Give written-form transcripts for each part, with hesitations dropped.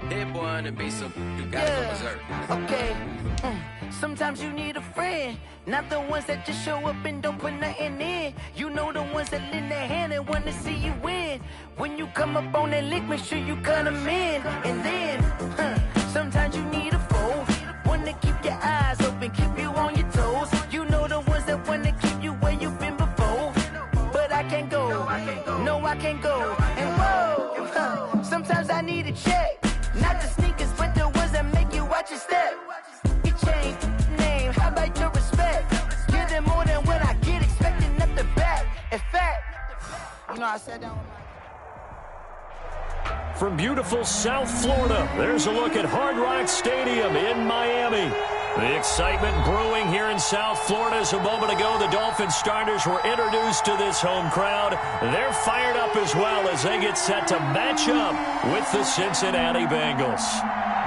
Hit boy on the beat, so you gotta go berserk. Okay. Sometimes you need a friend, not the ones that just show up and don't put nothing in. You know the ones that lend their hand and wanna see you win. When you come up on that lick, make sure you cut them in. And then, sometimes you need a foe, one to keep your eyes open, keep you on your toes. You know the ones that wanna keep you where you've been before. But I can't go, no I can't go. And whoa, sometimes I need a check, not the sneakers, but the ones that make you watch your step. You change name, how about your respect? Give them more than what I get, expecting nothing back. In fact, you know I sat down with my... From beautiful South Florida, there's a look at Hard Rock Stadium in Miami. The excitement brewing here in South Florida as a moment ago the Dolphins starters were introduced to this home crowd. They're fired up as well as they get set to match up with the Cincinnati Bengals.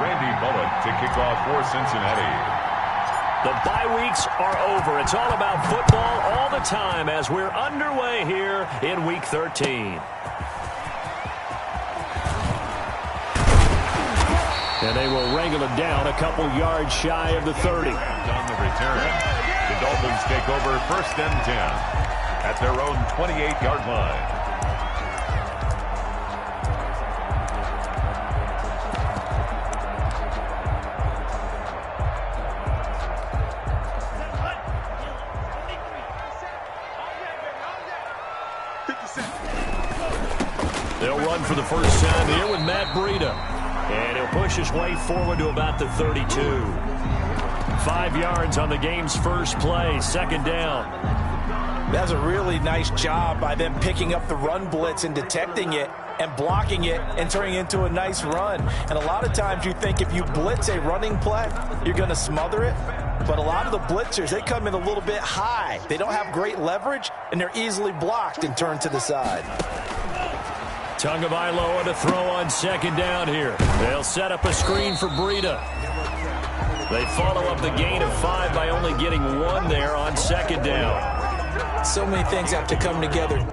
Randy Bullock to kick off for Cincinnati. The bye weeks are over. It's all about football all the time as we're underway here in Week 13. And they will wrangle it down a couple yards shy of the 30. On the return, the Dolphins take over 1st and 10 at their own 28-yard line. They'll run for the first time here with Matt Breida. And he'll push his way forward to about the 32. 5 yards on the game's first play, 2nd down. That's a really nice job by them picking up the run blitz and detecting it and blocking it and turning it into a nice run. And a lot of times you think if you blitz a running play, you're going to smother it. But a lot of the blitzers, they come in a little bit high. They don't have great leverage, and they're easily blocked and turned to the side. Tagovailoa to throw on 2nd down here. They'll set up a screen for Breida. They follow up the gain of 5 by only getting 1 there on 2nd down. So many things have to come together.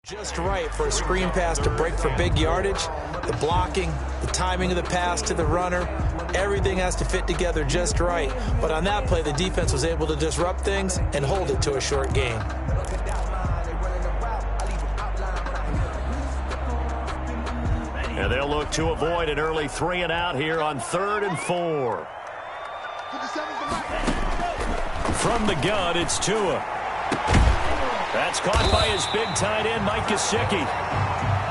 Just right for a screen pass to break for big yardage. The blocking, the timing of the pass to the runner, everything has to fit together just right. But on that play, the defense was able to disrupt things and hold it to a short gain. And they'll look to avoid an early 3 and out here on 3rd and 4. From the gun, it's Tua. That's caught by his big tight end, Mike Gesicki.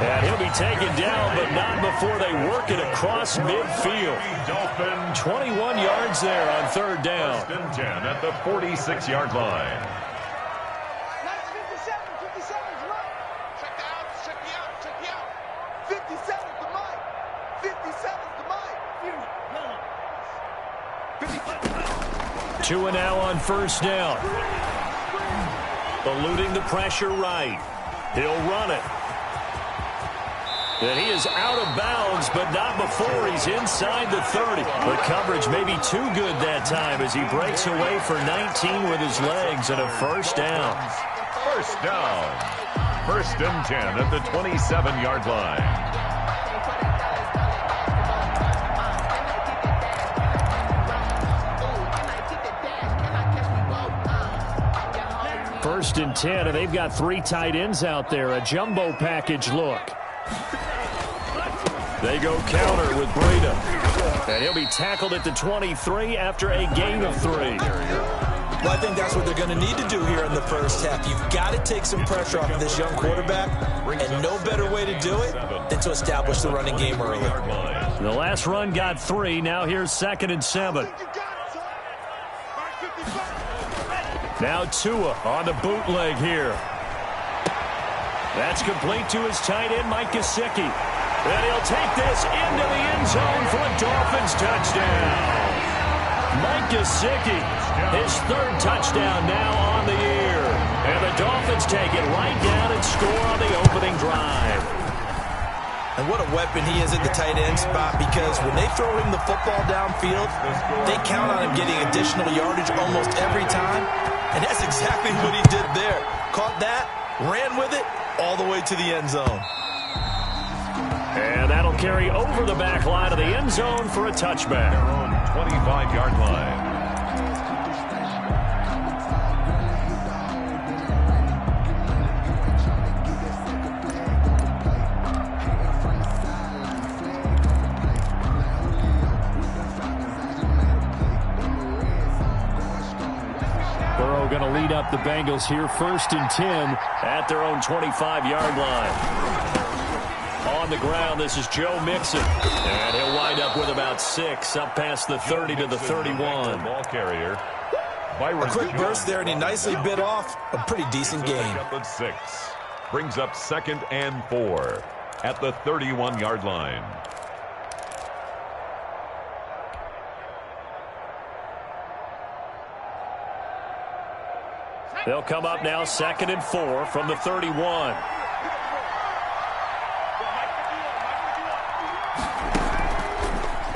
And he'll be taken down, but not before they work it across midfield. 21 yards there on 3rd down. 1st and 10 at the 46-yard line. Tua now on 1st down. Eluding the pressure right. He'll run it. And he is out of bounds, but not before he's inside the 30. The coverage may be too good that time as he breaks away for 19 with his legs and a 1st down. 1st down. 1st and 10 at the 27-yard line. 1st and 10, and they've got 3 tight ends out there. A jumbo package look. They go counter with Breida. And he'll be tackled at the 23 after a gain of 3. Well, I think that's what they're going to need to do here in the first half. You've got to take some pressure off of this young quarterback, and no better way to do it than to establish the running game early. The last run got 3. Now here's 2nd and 7. Now Tua on the bootleg here. That's complete to his tight end, Mike Gesicki. And he'll take this into the end zone for a Dolphins touchdown. Mike Gesicki, his 3rd touchdown now on the year. And the Dolphins take it right down and score on the opening drive. And what a weapon he is at the tight end spot, because when they throw him the football downfield, they count on him getting additional yardage almost every time. And that's exactly what he did there. Caught that, ran with it, all the way to the end zone. And that'll carry over the back line of the end zone for a touchback. Their own 25-yard line. Burrow going to lead up the Bengals here, 1st and 10 at their own 25-yard line. On the ground, this is Joe Mixon. And he'll wind up with about 6, up past the 30 to the 31. Ball carrier. A quick burst there, and he nicely bit off a pretty decent game. 6. Brings up 2nd and 4 at the 31-yard line. They'll come up now 2nd and 4 from the 31.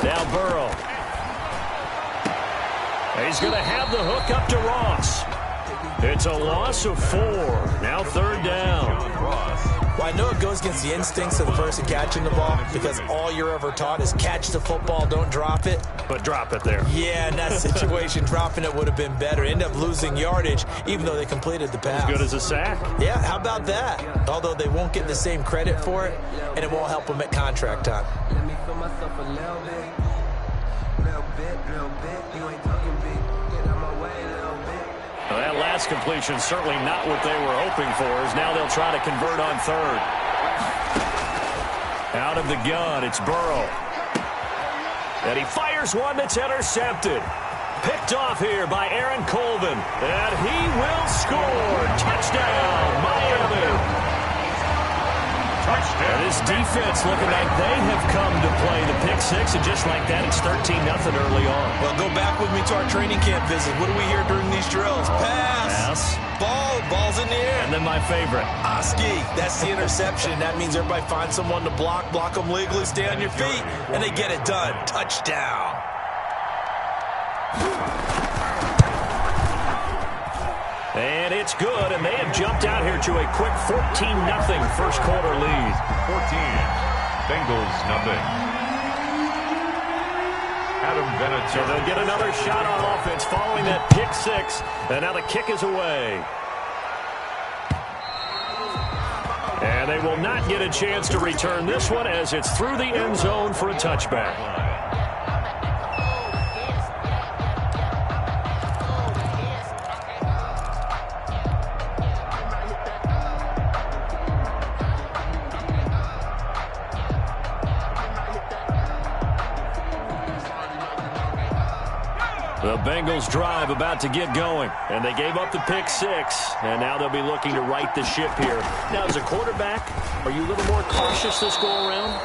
Now Burrow. He's going to have the hook up to Ross. It's a loss of 4. Now 3rd down. Well, I know it goes against the instincts of the person catching the ball, because all you're ever taught is catch the football, don't drop it. But drop it there. Yeah, in that situation, dropping it would have been better. End up losing yardage, even though they completed the pass. As good as a sack. Yeah, how about that? Although they won't get the same credit for it, and it won't help them at contract time. Let me feel myself a little bit. You ain't talking big. Get out my way a little bit. Well, that last completion certainly not what they were hoping for, as now they'll try to convert on 3rd. Out of the gun, it's Burrow. And he fires one that's intercepted. Picked off here by Aaron Colvin. And he will score. Touchdown, Miami. And this defense looking like they have come to play the pick 6, and just like that, it's 13-0 early on. Well, go back with me to our training camp visit. What do we hear during these drills? Pass. Ball's in the air. And then my favorite. Oski, that's the interception. That means everybody finds someone to block them legally, stay on your feet, and they get it done. Touchdown. And it's good, and they have jumped out here to a quick 14-0 first quarter lead. 14. Bengals nothing. Adam Bennett. So they'll get another shot on offense following that pick 6, and now the kick is away. And they will not get a chance to return this one, as it's through the end zone for a touchback. The Bengals drive about to get going, and they gave up the pick 6, and now they'll be looking to right the ship here. Now, as a quarterback, are you a little more cautious this go-around?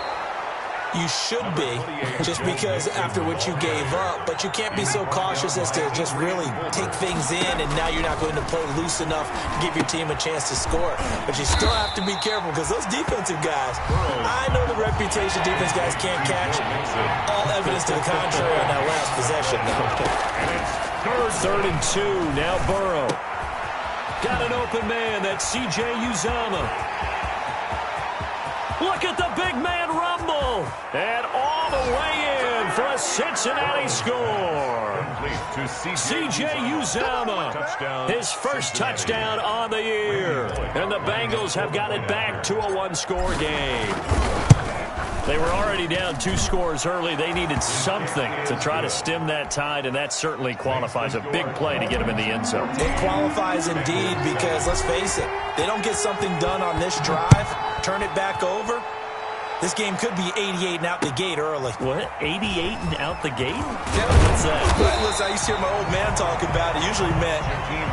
You should be, just because after what you gave up, but you can't be so cautious as to just really take things in, and now you're not going to play loose enough to give your team a chance to score. But you still have to be careful, because those defensive guys, I know the reputation defense guys can't catch. All evidence to the contrary on that last possession. Third and 2, now Burrow. Got an open man, that's C.J. Uzomah. Look at the big man rumble. And all the way in for a Cincinnati score. C.J. Uzomah, his first touchdown on the year. And the Bengals have got it back to a one-score game. They were already down 2 scores early. They needed something to try to stem that tide, and that certainly qualifies a big play to get them in the end zone. It qualifies indeed, because let's face it, they don't get something done on this drive, turn it back over, this game could be 88 and out the gate early. What? 88 and out the gate? Yeah. What's that? Listen, I used to hear my old man talk about it. Usually meant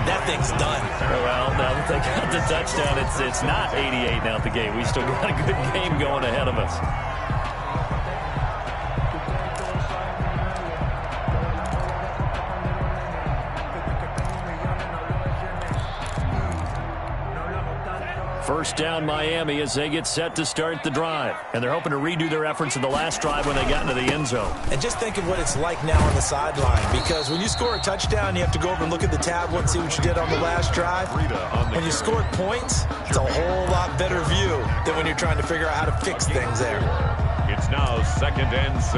that thing's done. Well, now that they got the touchdown, it's not 88 and out the gate. We still got a good game going ahead of us. First down Miami as they get set to start the drive. And they're hoping to redo their efforts in the last drive when they got into the end zone. And just think of what it's like now on the sideline, because when you score a touchdown, you have to go over and look at the tablet and see what you did on the last drive. When you scored points, it's a whole lot better view than when you're trying to figure out how to fix things there. It's now 2nd and 6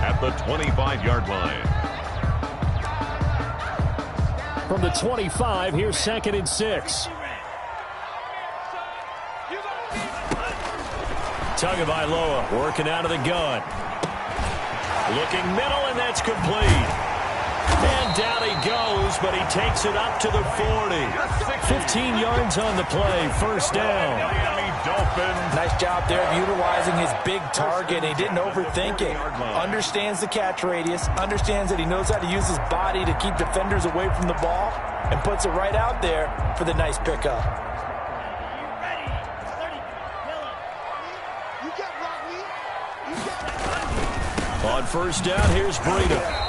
at the 25-yard line. From the 25, here's 2nd and 6. Tagovailoa working out of the gun. Looking middle, and that's complete. And down he goes, but he takes it up to the 40. 15 yards on the play, first down. Nice job there of utilizing his big target. He didn't overthink it. Understands the catch radius, understands that he knows how to use his body to keep defenders away from the ball, and puts it right out there for the nice pickup. On first down, here's Breida.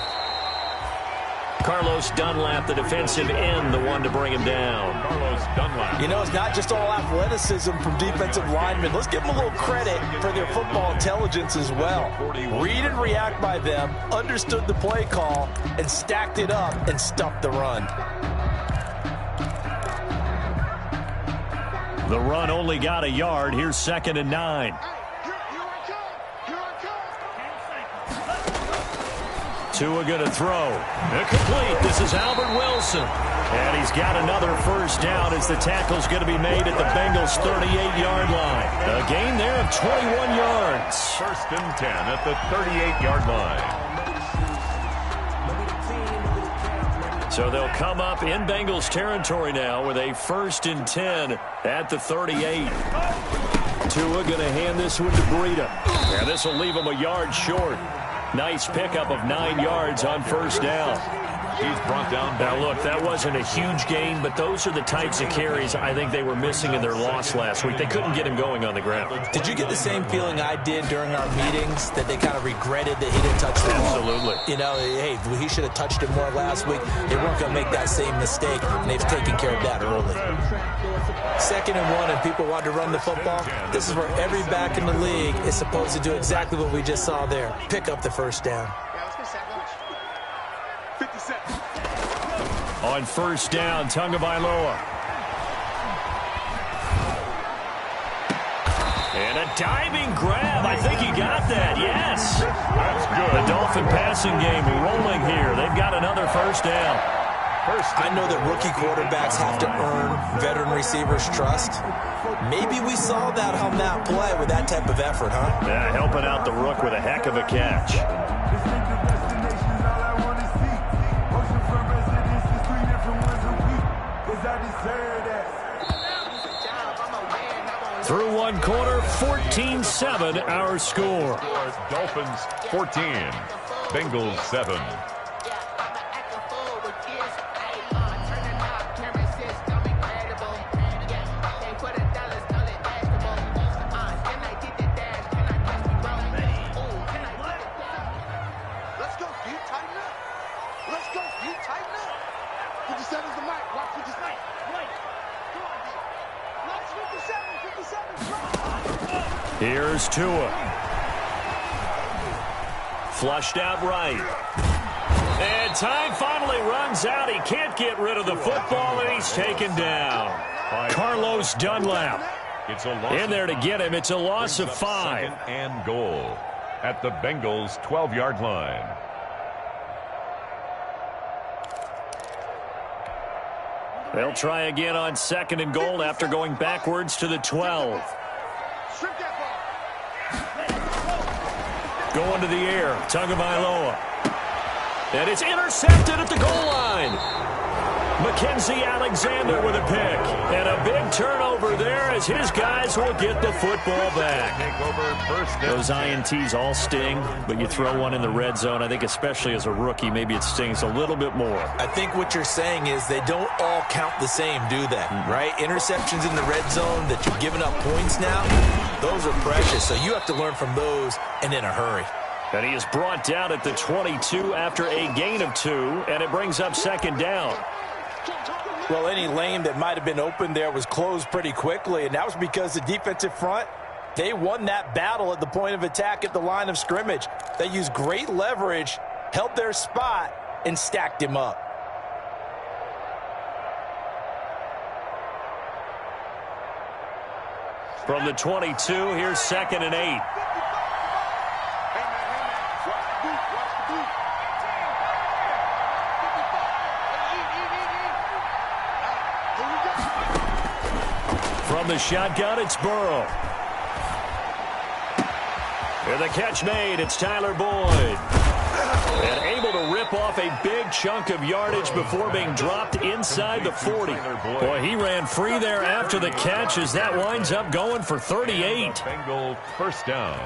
Carlos Dunlap, the defensive end, the one to bring him down. Carlos Dunlap. You know, it's not just all athleticism from defensive linemen. Let's give them a little credit for their football intelligence as well. Read and react by them, understood the play call, and stacked it up and stuffed the run. The run only got a yard. Here's 2nd and 9. Tua going to throw. Incomplete. This is Albert Wilson. And he's got another first down as the tackle's going to be made at the Bengals' 38-yard line. A gain there of 21 yards. 1st and 10 at the 38-yard line. So they'll come up in Bengals territory now with a 1st and 10 at the 38. Tua going to hand this one to Breida. And this will leave him a yard short. Nice pickup of 9 yards on first down. He's brought down. Now, look, that wasn't a huge gain, but those are the types of carries I think they were missing in their loss last week. They couldn't get him going on the ground. Did you get the same feeling I did during our meetings, that they kind of regretted that he didn't touch the ball? Absolutely. You know, hey, he should have touched it more last week. They weren't going to make that same mistake, and they've taken care of that early. 2nd and 1, and people want to run the football. This is where every back in the league is supposed to do exactly what we just saw there. Pick up the first down. On first down, Tagovailoa. And a diving grab. I think he got that. Yes. That's good. The Dolphin passing game rolling here. They've got another first down. I know that rookie quarterbacks have to earn veteran receivers' trust. Maybe we saw that on that play with that type of effort, huh? Yeah, helping out the rook with a heck of a catch. Through one quarter, 14-7 our score. Dolphins 14, Bengals 7. Here's Tua. Flushed out right. And time finally runs out. He can't get rid of the football, and he's taken down. Carlos Dunlap in there to get him. It's a loss of 5. 2nd and goal at the Bengals' 12-yard line. They'll try again on 2nd and goal after going backwards to the 12. Going to the air, Tagovailoa. And it's intercepted at the goal line. Mackenzie Alexander with a pick. And a big turnover there as his guys will get the football back. Those INTs all sting, but you throw one in the red zone, I think especially as a rookie, maybe it stings a little bit more. I think what you're saying is they don't all count the same, do they? Right? Interceptions in the red zone that you've given up points now, those are precious. So you have to learn from those and in a hurry. And he is brought down at the 22 after a gain of 2, and it brings up 2nd down. Well, any lane that might have been open there was closed pretty quickly, and that was because the defensive front, they won that battle at the point of attack at the line of scrimmage. They used great leverage, held their spot, and stacked him up. From the 22, here's 2nd and 8. From the shotgun, it's Burrow. And the catch made, it's Tyler Boyd. And able to rip off a big chunk of yardage before being dropped inside the 40. Boy, he ran free there after the catch as that winds up going for 38. Bengal first down.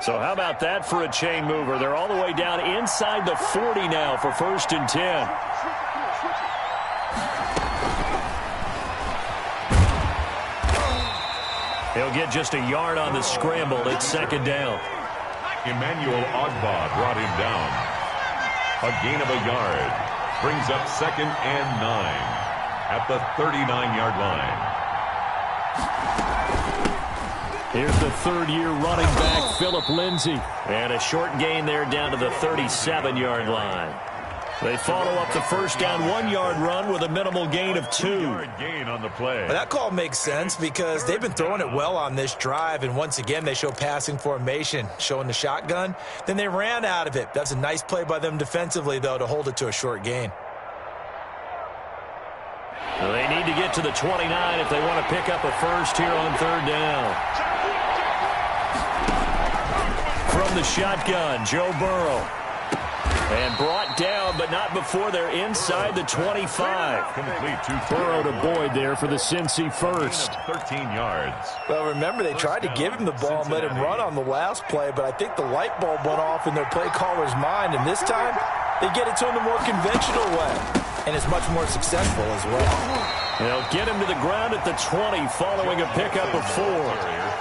So how about that for a chain mover? They're all the way down inside the 40 now for 1st and 10. He'll get just a yard on the scramble. It's 2nd down. Emmanuel Ogba brought him down. A gain of a yard. Brings up 2nd and 9 at the 39-yard line. Here's the third-year running back, Philip Lindsay. And a short gain there down to the 37-yard line. They follow up the first down 1-yard run with a minimal gain of 2. 2-yard gain on the play. Well, that call makes sense because they've been throwing it well on this drive, and once again they show passing formation, showing the shotgun. Then they ran out of it. That's a nice play by them defensively, though, to hold it to a short gain. Well, they need to get to the 29 if they want to pick up a first here on 3rd down. From the shotgun, Joe Burrow. And brought down, but not before they're inside the 25. Complete Burrow to Boyd there for the Cincy first. 13 yards. Well, remember, they tried to give him the ball and let him run on the last play, but I think the light bulb went off in their play caller's mind, and this time they get it to him the more conventional way, and it's much more successful as well. They'll get him to the ground at the 20 following a pickup of 4.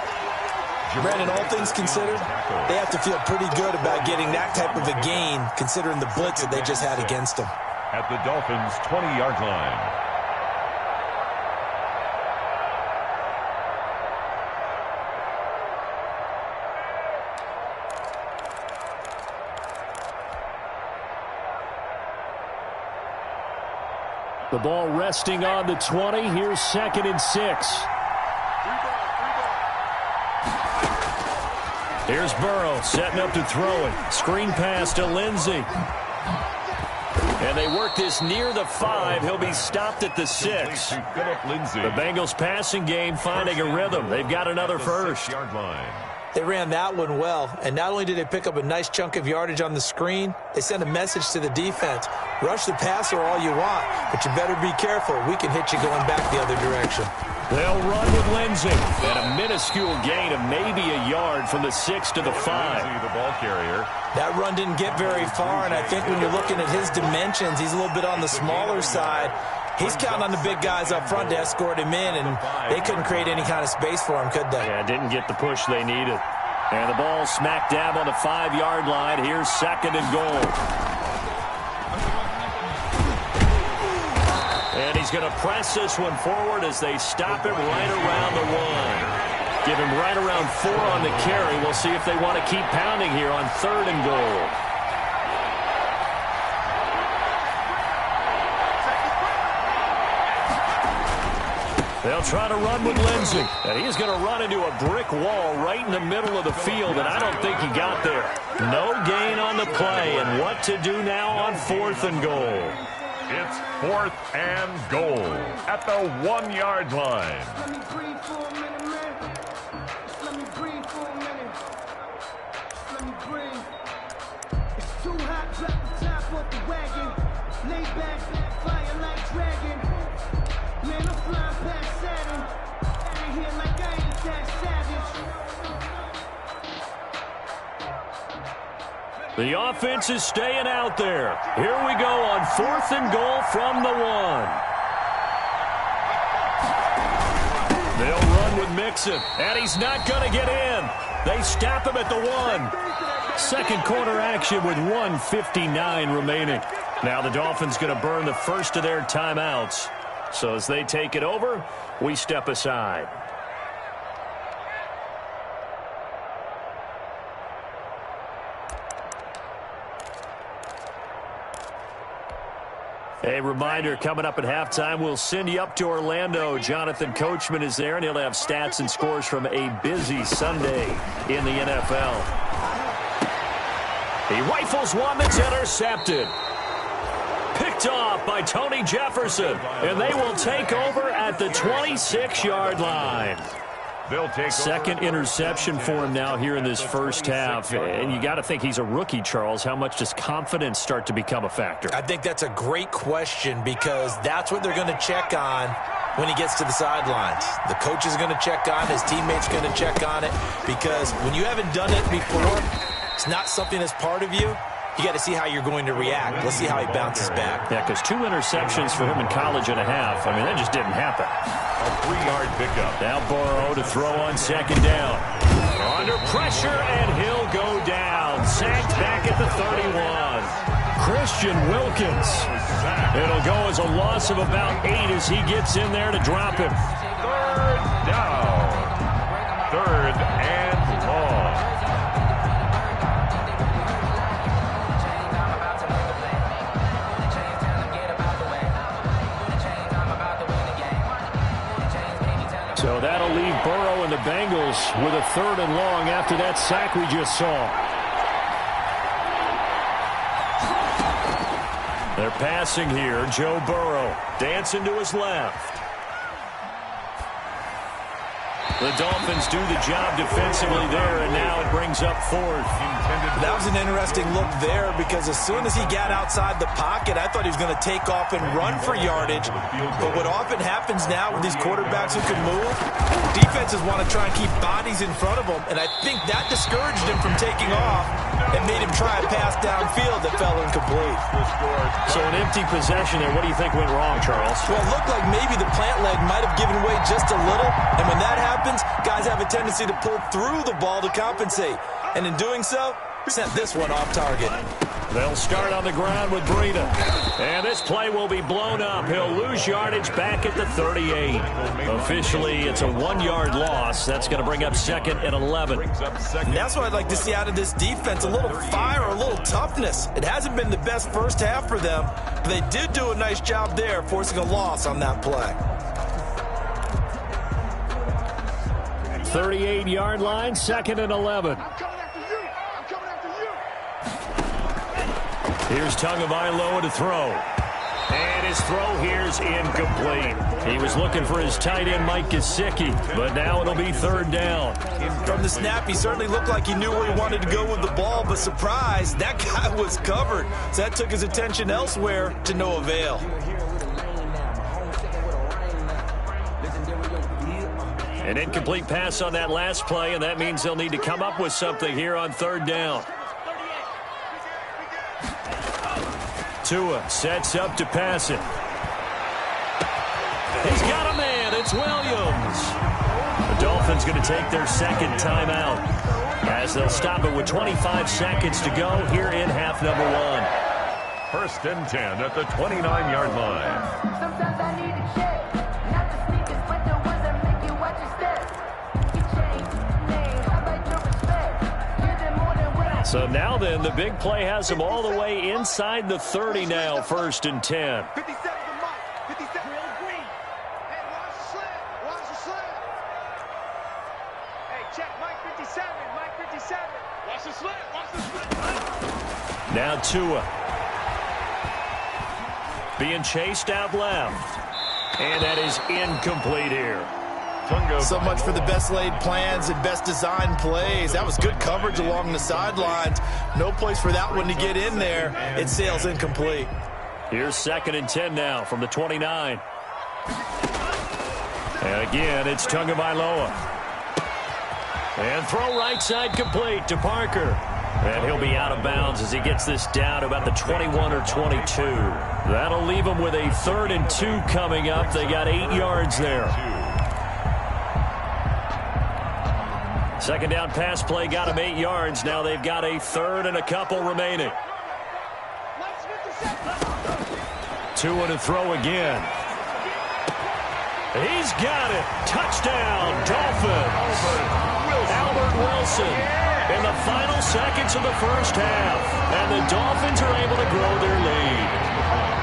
Brandon, all things considered, they have to feel pretty good about getting that type of a gain, considering the blitz that they just had against them. At the Dolphins' 20-yard line. The ball resting on the 20. Here's 2nd and 6. Here's Burrow setting up to throw it. Screen pass to Lindsay. And they work this near the 5. He'll be stopped at the 6. The Bengals passing game finding a rhythm. They've got another first. They ran that one well, and not only did they pick up a nice chunk of yardage on the screen, they sent a message to the defense. Rush the passer all you want, but you better be careful. We can hit you going back the other direction. They'll run with Lindsay. And a minuscule gain of maybe a yard from the 6 to the 5. The ball carrier. That run didn't get very far, and I think when you're looking at his dimensions, he's a little bit on the smaller side. He's counting on the big guys up front to escort him in, and they couldn't create any kind of space for him, could they? Yeah, didn't get the push they needed. And the ball smack dab on the 5-yard line. Here's 2nd and goal. And he's going to press this one forward as they stop it right around the 1. Give him right around 4 on the carry. We'll see if they want to keep pounding here on 3rd and goal. They'll try to run with Lindsay. And he's going to run into a brick wall right in the middle of the field, and I don't think he got there. No gain on the play, and what to do now on 4th and goal. It's 4th and goal at the 1-yard line. Let me breathe for a minute, man. Let me breathe for a minute. Let me breathe. It's too hot, drop the top off the wagon. Lay back, fire like dragon. Man, I'm flying past Saturn. Out of here like I ain't that savage. The offense is staying out there. Here we go on 4th and goal from the 1. They'll run with Mixon, and he's not going to get in. They stop him at the 1. Second quarter action with 1:59 remaining. Now the Dolphins going to burn the first of their timeouts. So as they take it over, we step aside. A reminder, coming up at halftime, we'll send you up to Orlando. Jonathan Coachman is there, and he'll have stats and scores from a busy Sunday in the NFL. He rifles one that's intercepted. Picked off by Tony Jefferson, and they will take over at the 26-yard line. They'll take second interception for him now here in this first half. And you got to think he's a rookie, Charles. How much does confidence start to become a factor? I think that's a great question because that's what they're going to check on when he gets to the sidelines. The coach is going to check on it. His teammates are going to check on it because when you haven't done it before, it's not something that's part of you. You got to see how you're going to react. Let's see how he bounces back. Yeah, because 2 interceptions for him in college and a half. I mean, that just didn't happen. a 3-yard pickup. Now Burrow to throw on second down. Under pressure, and he'll go down. Sacked back at the 31. Christian Wilkins. It'll go as a loss of about 8 as he gets in there to drop him. Third down. Third and long. So that'll leave Burrow and the Bengals with a 3rd and long after that sack we just saw. They're passing here. Joe Burrow dancing to his left. The Dolphins do the job defensively there, and now it brings up 4th. That was an interesting look there because as soon as he got outside the pocket, I thought he was going to take off and run for yardage. But what often happens now with these quarterbacks who can move, defenses want to try and keep bodies in front of them, and I think that discouraged him from taking off and made him try a pass downfield that fell incomplete. So an empty possession there. What do you think went wrong, Charles? Well, it looked like maybe the plant leg might have given way just a little, and when that happens, guys have a tendency to pull through the ball to compensate. And in doing so, sent this one off target. They'll start on the ground with Breida. And this play will be blown up. He'll lose yardage back at the 38. Officially, it's a 1-yard loss. That's going to bring up 2nd and 11. And that's what I'd like to see out of this defense, a little fire, a little toughness. It hasn't been the best first half for them, but they did do a nice job there, forcing a loss on that play. 38-yard line, 2nd and 11. Here's Tagovailoa to throw. And his throw here's incomplete. He was looking for his tight end, Mike Gesicki, but now it'll be 3rd down. From the snap, he certainly looked like he knew where he wanted to go with the ball, but surprise, that guy was covered. So that took his attention elsewhere to no avail. An incomplete pass on that last play, and that means they'll need to come up with something here on 3rd down. Tua sets up to pass it. He's got a man. It's Williams. The Dolphins going to take their 2nd timeout as they'll stop it with 25 seconds to go here in half number 1. 1st and 10 at the 29-yard line. Sometimes I need a check, not the sneakers, but the ones that make you watch your steps. You change names, I like your respect. Give them more than what I. So now then, the big play has them all the way inside the 30 now, 1st and 10. 57 to Mike. 57. Real green. Hey, watch the slant. Watch the slant. Hey, check Mike 57. Mike 57. Watch the slant. Watch the slant. Now Tua. Being chased out left. And that is incomplete here. So much for the best laid plans and best designed plays. That was good coverage along the sidelines. No place for that one to get in there. It sails incomplete. Here's 2nd and 10 now from the 29. And again, it's Tagovailoa. And throw right side complete to Parker. And he'll be out of bounds as he gets this down to about the 21 or 22. That'll leave them with a 3rd and 2 coming up. They got 8 yards there. Second down pass play got them 8 yards. Now they've got a 3rd and a couple remaining. 2 and a throw again. He's got it. Touchdown, Dolphins. Albert Wilson in the final seconds of the first half. And the Dolphins are able to grow their lead.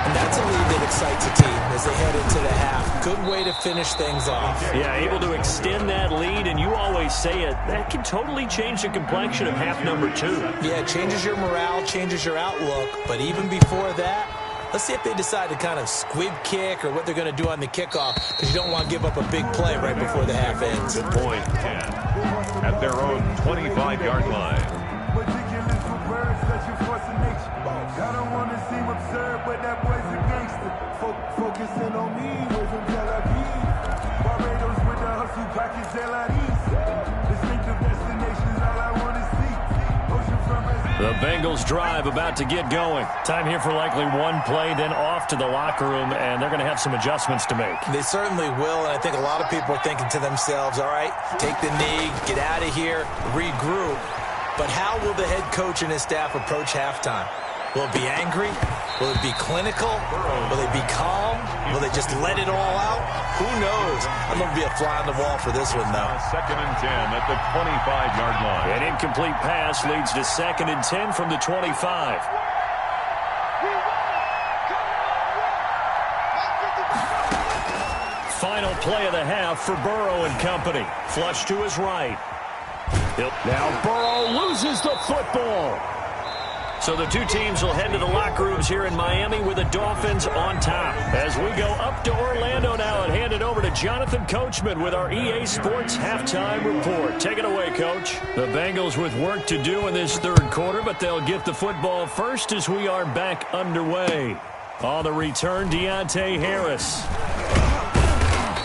And that's a lead that excites a team as they head into the half. Good way to finish things off. Yeah, able to extend that lead, and you always say it, that can totally change the complexion of half number 2. Yeah, it changes your morale, changes your outlook. But even before that, let's see if they decide to kind of squib kick or what they're going to do on the kickoff, because you don't want to give up a big play right before the half ends. Good point, 10. At their own 25-yard line. Ridiculous for birds, such a force of nature. I don't want to seem absurd, but that boy's a gangster. Focusing on me, was in Tel Aviv. Barbados with the hustle, pockets LIDs. Distinctive destinations, all I want to see. Ocean from The Bengals drive about to get going. Time here for likely one play, then off to the locker room, and they're going to have some adjustments to make. They certainly will, and I think a lot of people are thinking to themselves, all right, take the knee, get out of here, regroup. But how will the head coach and his staff approach halftime? Will it be angry? Will it be clinical? Will they be calm? Will they just let it all out? Who knows? I'm going to be a fly on the wall for this one, though. 2nd and 10 at the 25-yard line. An incomplete pass leads to 2nd and 10 from the 25. Final play of the half for Burrow and company. Flush to his right. Now Burrow loses the football. So the two teams will head to the locker rooms here in Miami with the Dolphins on top. As we go up to Orlando now and hand it over to Jonathan Coachman with our EA Sports Halftime Report. Take it away, Coach. The Bengals with work to do in this 3rd quarter, but they'll get the football first as we are back underway. On the return, Deontay Harris.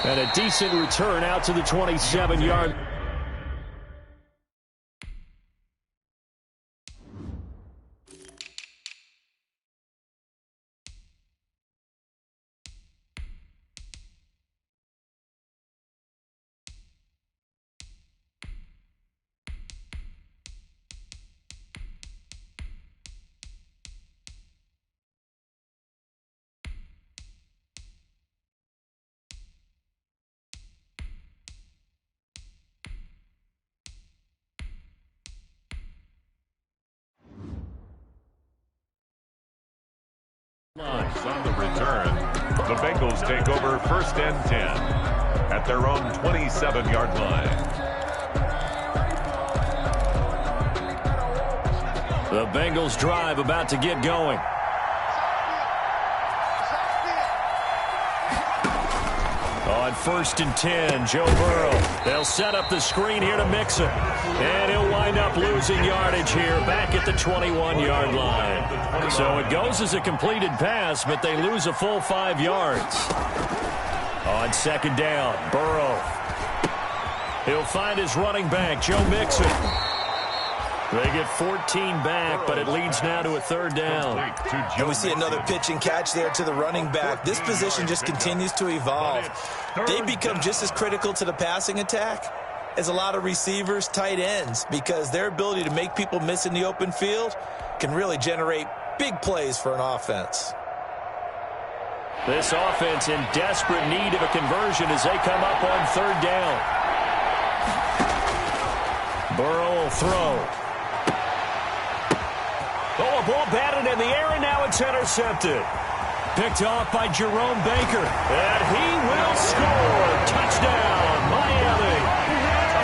And a decent return out to the 27-yard. On the return, the Bengals take over 1st and 10 at their own 27-yard line. The Bengals drive about to get going. On 1st and 10, Joe Burrow. They'll set up the screen here to Mixon. And he'll wind up losing yardage here back at the 21-yard line. So it goes as a completed pass, but they lose a full 5 yards. On 2nd down, Burrow. He'll find his running back, Joe Mixon. They get 14 back, but it leads now to a 3rd down. And we see another pitch and catch there to the running back. This position just continues to evolve. They become just as critical to the passing attack as a lot of receivers, tight ends, because their ability to make people miss in the open field can really generate big plays for an offense. This offense in desperate need of a conversion as they come up on 3rd down. Burrow will throw. Oh, a ball batted in the air, and now it's intercepted. Picked off by Jerome Baker. And he will score. Touchdown, Miami.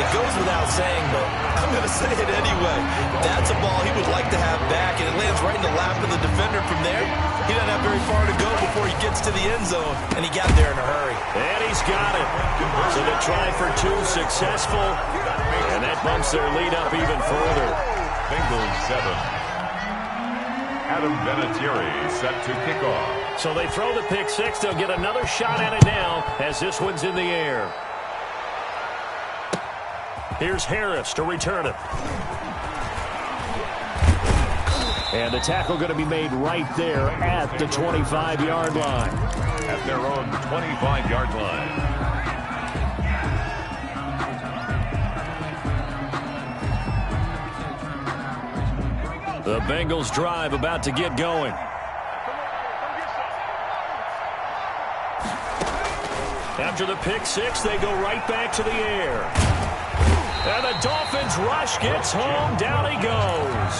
It goes without saying, but I'm going to say it anyway. That's a ball he would like to have back, and it lands right in the lap of the defender from there. He doesn't have very far to go before he gets to the end zone, and he got there in a hurry. And he's got it. So the try for 2 successful, and that bumps their lead up even further. Bengals 7. Adam Vinatieri set to kick off. So they throw the pick 6. They'll get another shot at it now as this one's in the air. Here's Harris to return it. And the tackle going to be made right there at the 25-yard line. At their own 25-yard line. The Bengals drive about to get going. After the pick six, they go right back to the air. And the Dolphins rush gets home. Down he goes.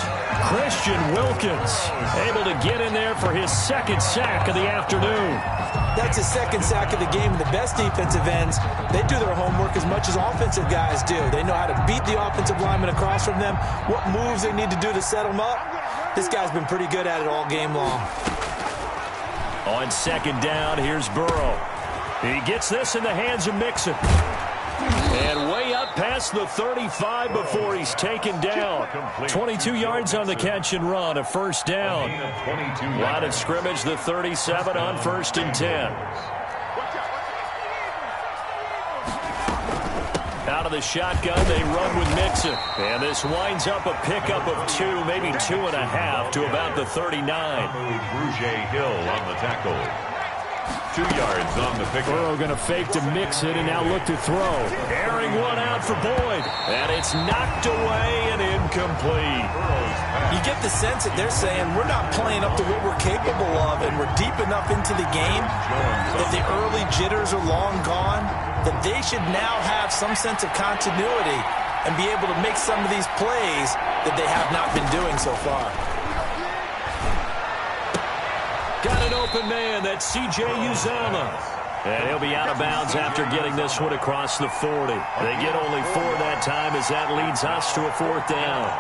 Christian Wilkins able to get in there for his second sack of the afternoon. That's his second sack of the game. The best defensive ends, they do their homework as much as offensive guys do. They know how to beat the offensive lineman across from them, what moves they need to do to set them up. This guy's been pretty good at it all game long. On second down, here's Burrow. He gets this in the hands of Mixon. And way up past the 35 before he's taken down. 22 yards on the catch and run, a first down. Line of scrimmage, the 37 on 1st and 10. Out of the shotgun, they run with Mixon. And this winds up a pickup of 2, maybe 2.5 to about the 39. Hill on the tackle. 2 yards on the pickup. Burrow going to fake to Mixon and now look to throw. Airing one out for Boyd. And it's knocked away and incomplete. You get the sense that they're saying we're not playing up to what we're capable of, and we're deep enough into the game that the early jitters are long gone, that they should now have some sense of continuity and be able to make some of these plays that they have not been doing so far. Got an open man. That's C.J. Uzomah. And he'll be out of bounds after getting this one across the 40. They get only 4 that time as that leads us to a 4th down.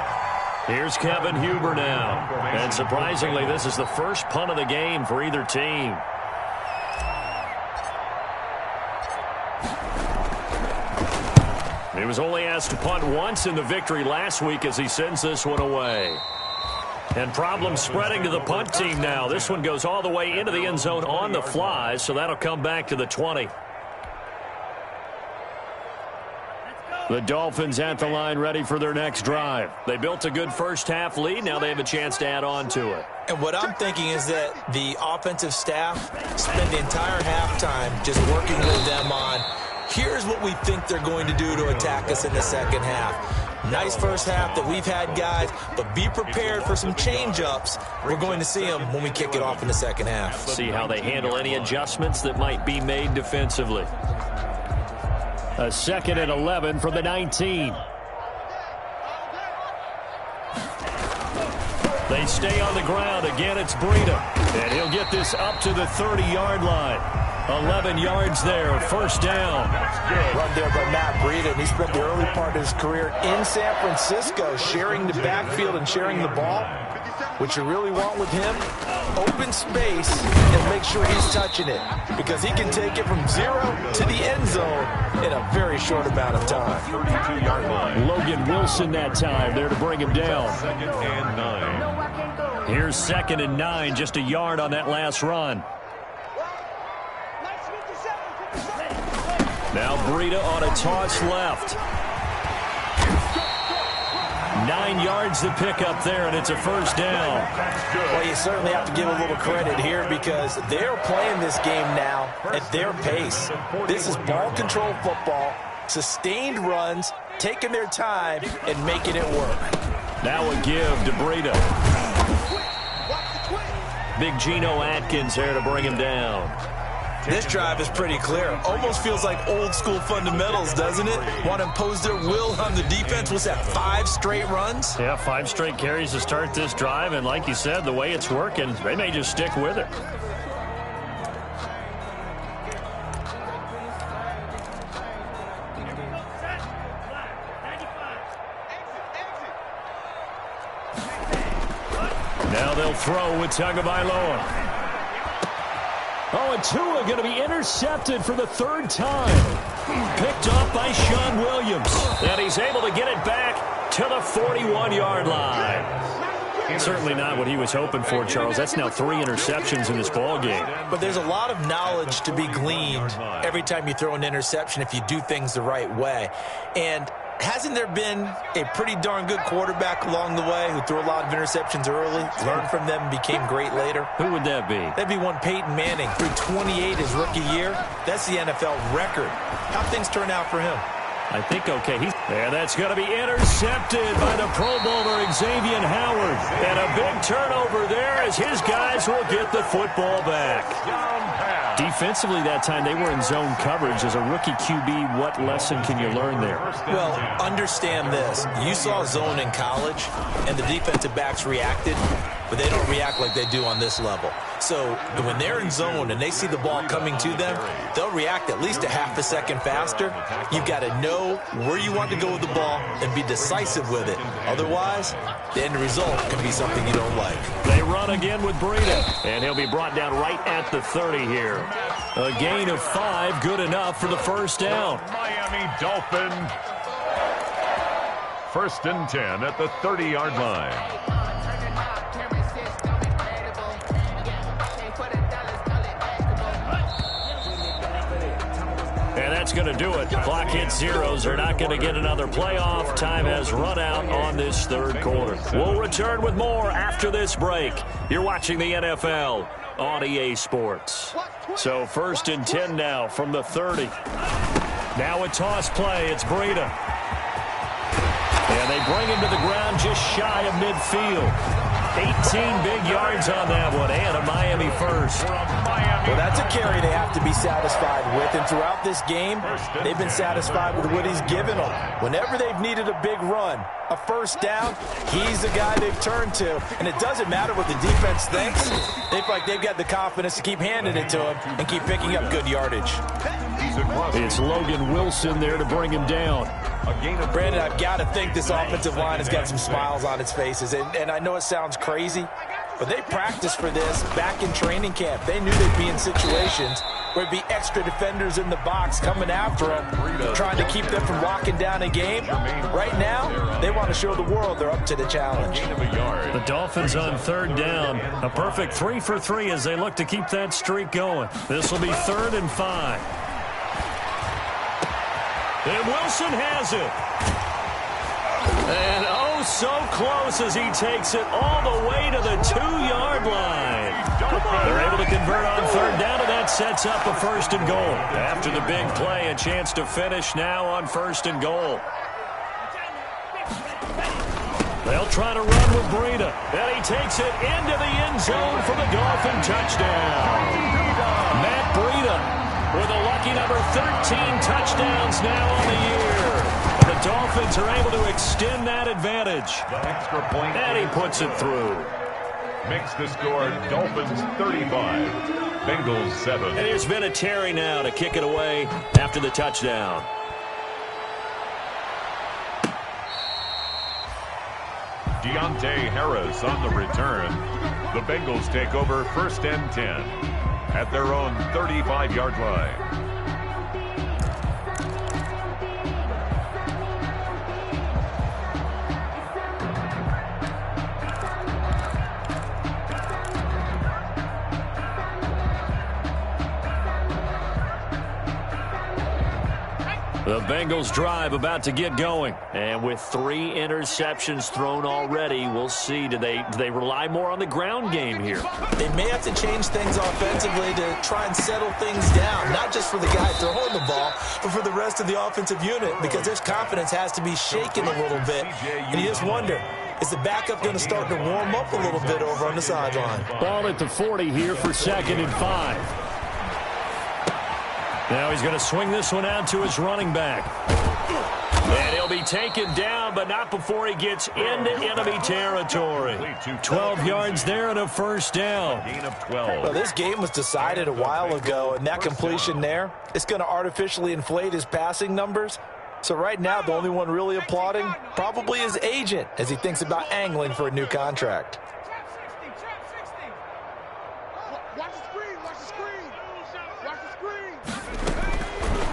Here's Kevin Huber now. And surprisingly, this is the first punt of the game for either team. He was only asked to punt once in the victory last week as he sends this one away. And problems spreading to the punt team now. This one goes all the way into the end zone on the fly, so that'll come back to the 20. The Dolphins at the line ready for their next drive. They built a good first-half lead. Now they have a chance to add on to it. And what I'm thinking is that the offensive staff spend the entire halftime just working with them on, here's what we think they're going to do to attack us in the second half. Nice first half that we've had, guys, but be prepared for some change-ups. We're going to see them when we kick it off in the second half. See how they handle any adjustments that might be made defensively. A 2nd and 11 from the 19. They stay on the ground. Again, it's Breida. And he'll get this up to the 30-yard line. 11 yards there, first down. Run there by Matt Breida, and he spent the early part of his career in San Francisco sharing the backfield and sharing the ball. What you really want with him, open space and make sure he's touching it, because he can take it from 0 to the end zone in a very short amount of time. 32-yard line. Logan Wilson that time there to bring him down. 2nd and 9. Here's 2nd and 9, just a yard on that last run. Now Breida on a toss left. 9 yards to pick up there, and it's a first down. Well, you certainly have to give a little credit here because they're playing this game now at their pace. This is ball control football, sustained runs, taking their time, and making it work. Now a give to Breida. Big Geno Atkins there to bring him down. This drive is pretty clear. Almost feels like old school fundamentals, doesn't it? Want to impose their will on the defense. What's that, 5 straight runs? Yeah, 5 straight carries to start this drive, and like you said, the way it's working, they may just stick with it. Now they'll throw with Tagovailoa. Oh, and Tua going to be intercepted for the 3rd time. Picked off by Sean Williams. And he's able to get it back to the 41-yard line. Certainly not what he was hoping for, Charles. That's now 3 interceptions in this ball game. But there's a lot of knowledge to be gleaned every time you throw an interception if you do things the right way. And hasn't there been a pretty darn good quarterback along the way who threw a lot of interceptions early, learned from them, and became great later? Who would that be? That'd be one Peyton Manning, threw 28 his rookie year. That's the NFL record. How'd things turn out for him? I think okay. And that's going to be intercepted by the Pro Bowler Xavier Howard. And a big turnover there as his guys will get the football back. Defensively that time, they were in zone coverage. As a rookie QB, what lesson can you learn there? Well, understand this. You saw zone in college, and the defensive backs reacted, but they don't react like they do on this level. So when they're in zone and they see the ball coming to them, they'll react at least a half a second faster. You've got to know where you want to go with the ball and be decisive with it. Otherwise, the end result can be something you don't like. They run again with Breida, and he'll be brought down right at the 30 here. A gain of 5, good enough for the first down. Miami Dolphin. 1st and 10 at the 30-yard line. And that's going to do it. Clock hits zeros. They're not going to get another playoff. Time has run out on this 3rd quarter. We'll return with more after this break. You're watching the NFL on EA Sports. So 1st and 10 now from the 30. Now a toss play. It's Breida. And they bring him to the ground just shy of midfield. 18 big yards on that one, and a Miami first. Well, that's a carry they have to be satisfied with, and throughout this game, they've been satisfied with what he's given them. Whenever they've needed a big run, a first down, he's the guy they've turned to. And it doesn't matter what the defense thinks. They feel like they've got the confidence to keep handing it to him and keep picking up good yardage. It's Logan Wilson there to bring him down. Brandon, I've got to think this offensive line has got some smiles on its faces. And I know it sounds crazy, but they practiced for this back in training camp. They knew they'd be in situations where it'd be extra defenders in the box coming after them, trying to keep them from locking down a game. Right now, they want to show the world they're up to the challenge. The Dolphins on 3rd down. A perfect 3 for 3 as they look to keep that streak going. This will be 3rd and 5. And Wilson has it. And oh, so close as he takes it all the way to the 2-yard line. They're able to convert on 3rd down, and that sets up a 1st and goal. After the big play, a chance to finish now on 1st and goal. They'll try to run with Breida, and he takes it into the end zone for the Dolphin touchdown. Matt Breida with a lucky number 13 touchdowns now on the year. The Dolphins are able to extend that advantage. The extra point. And he puts it through. Makes the score Dolphins 35, Bengals 7. And here's Vinatieri now to kick it away after the touchdown. Deontay Harris on the return. The Bengals take over 1st and 10 at their own 35-yard line. The Bengals drive about to get going. And with 3 interceptions thrown already, we'll see. Do they rely more on the ground game here? They may have to change things offensively to try and settle things down, not just for the guy throwing the ball, but for the rest of the offensive unit, because their confidence has to be shaken a little bit. And you just wonder, is the backup going to start to warm up a little bit over on the sideline? Ball at the 40 here for 2nd and 5. Now he's going to swing this one out to his running back. And he'll be taken down, but not before he gets into enemy territory. 12 yards there and a 1st down. Gain of 12. Well, this game was decided a while ago, and that completion there, it's going to artificially inflate his passing numbers. So right now, the only one really applauding probably his agent as he thinks about angling for a new contract.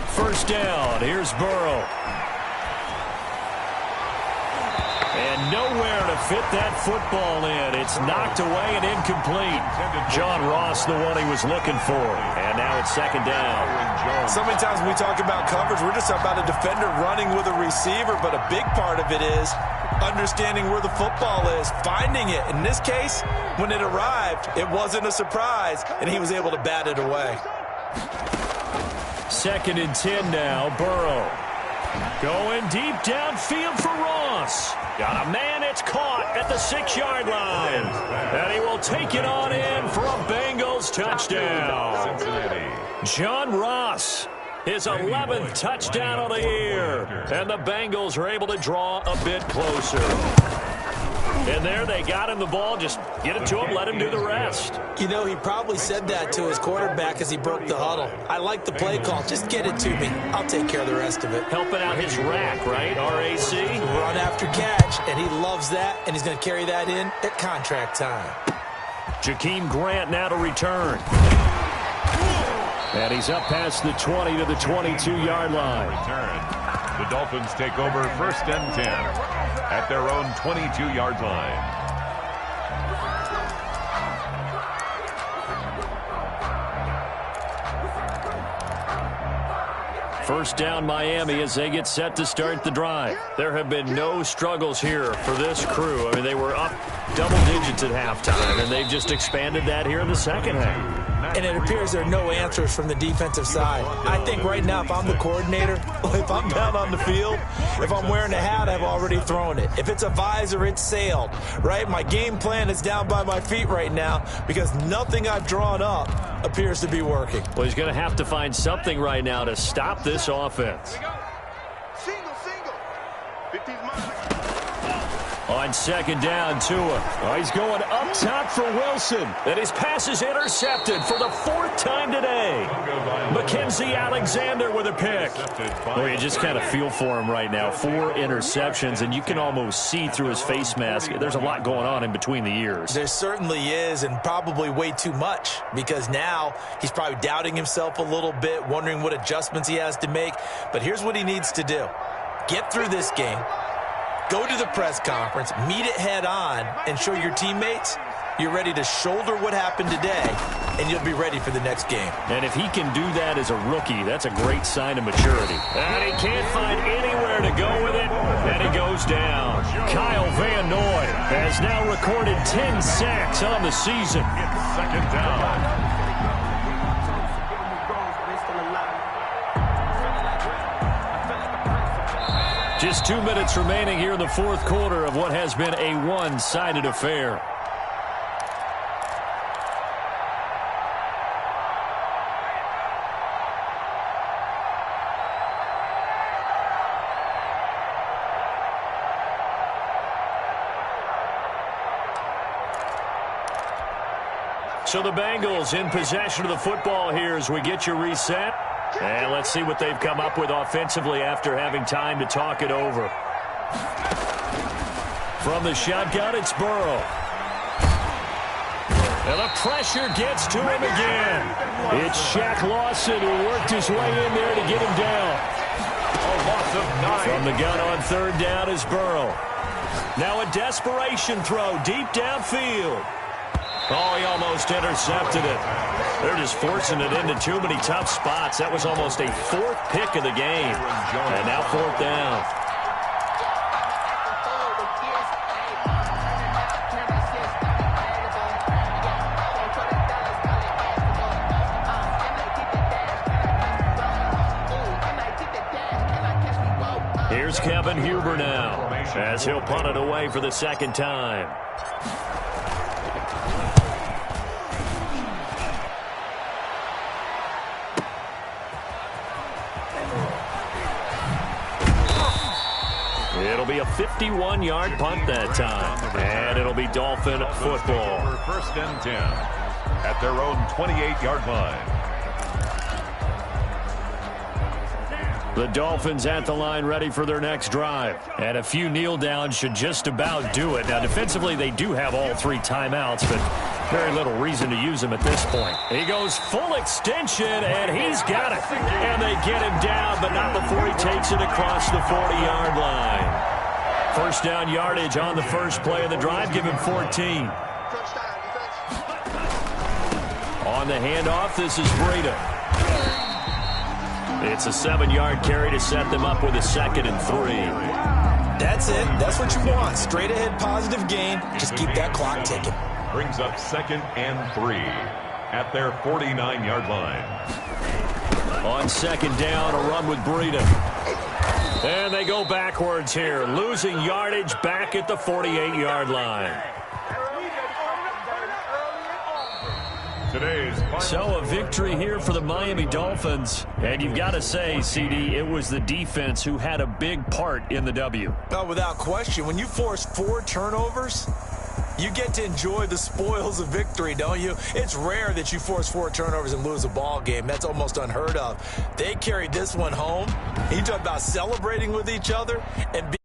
First down. Here's Burrow. And nowhere to fit that football in. It's knocked away and incomplete. John Ross, the one he was looking for. And now it's second down. So many times when we talk about coverage, we're just about a defender running with a receiver, but a big part of it is understanding where the football is, finding it. In this case, when it arrived, it wasn't a surprise, and he was able to bat it away. Second and 10 now, Burrow. Going deep downfield for Ross. Got a man, it's caught at the 6-yard line. And he will take it on in for a Bengals touchdown. John Ross, his 11th touchdown of the year. And the Bengals are able to draw a bit closer. And there they got him the ball. Just get it to him, let him do the rest. You know, he probably said that to his quarterback as he broke the huddle. I like the play call. Just get it to me. I'll take care of the rest of it. Helping out his rack, right? R-A-C? Run after catch, and he loves that, and he's going to carry that in at contract time. Jakeem Grant now to return. And he's up past the 20 to the 22-yard line. The Dolphins take over 1st and 10 at their own 22-yard line. First down Miami as they get set to start the drive. There have been no struggles here for this crew. I mean, they were up double digits at halftime, and they've just expanded that here in the second half. And it appears there are no answers from the defensive side. I think right now, if I'm the coordinator, if I'm down on the field, if I'm wearing a hat, I've already thrown it. If it's a visor, it's sailed, right? My game plan is down by my feet right now because nothing I've drawn up appears to be working. Well, he's going to have to find something right now to stop this offense. On second down, Tua. Oh, he's going up top for Wilson. And his pass is intercepted for the 4th time today. Mackenzie Alexander with a pick. Well, you just kind of feel for him right now. 4 interceptions, and you can almost see through his face mask. There's a lot going on in between the ears. There certainly is, and probably way too much, because now he's probably doubting himself a little bit, wondering what adjustments he has to make. But here's what he needs to do. Get through this game. Go to the press conference, meet it head on, and show your teammates you're ready to shoulder what happened today, and you'll be ready for the next game. And if he can do that as a rookie, that's a great sign of maturity. And he can't find anywhere to go with it, and he goes down. Kyle Van Noy has now recorded 10 sacks on the season. Second down. Just 2 minutes remaining here in the 4th quarter of what has been a one-sided affair. So the Bengals in possession of the football here as we get you reset. And let's see what they've come up with offensively after having time to talk it over. From the shotgun, it's Burrow. And the pressure gets to him again. It's Shaq Lawson who worked his way in there to get him down. A loss of 9. From the gun on 3rd down is Burrow. Now a desperation throw deep downfield. Oh, he almost intercepted it. They're just forcing it into too many tough spots. That was almost a 4th pick of the game. And now 4th down. Here's Kevin Huber now as he'll punt it away for the 2nd time. It'll be a 51-yard punt that time. And it'll be Dolphin football. 1st and 10 at their own 28-yard line. The Dolphins at the line ready for their next drive. And a few kneel downs should just about do it. Now, defensively, they do have all 3 timeouts, but very little reason to use them at this point. He goes full extension, and he's got it. And they get him down, but not before he takes it across the 40-yard line. First down yardage on the first play of the drive. Give him 14. On the handoff, this is Breida. It's a 7-yard carry to set them up with a 2nd and 3. That's it. That's what you want. Straight ahead positive gain. Just keep that clock ticking. Brings up 2nd and 3 at their 49-yard line. On 2nd down, a run with Breida. And they go backwards here, losing yardage back at the 48-yard line. So a victory here for the Miami Dolphins. And you've got to say, CD, it was the defense who had a big part in the W. Oh, without question. When you force 4 turnovers, you get to enjoy the spoils of victory, don't you? It's rare that you force 4 turnovers and lose a ball game. That's almost unheard of. They carried this one home. You talk about celebrating with each other and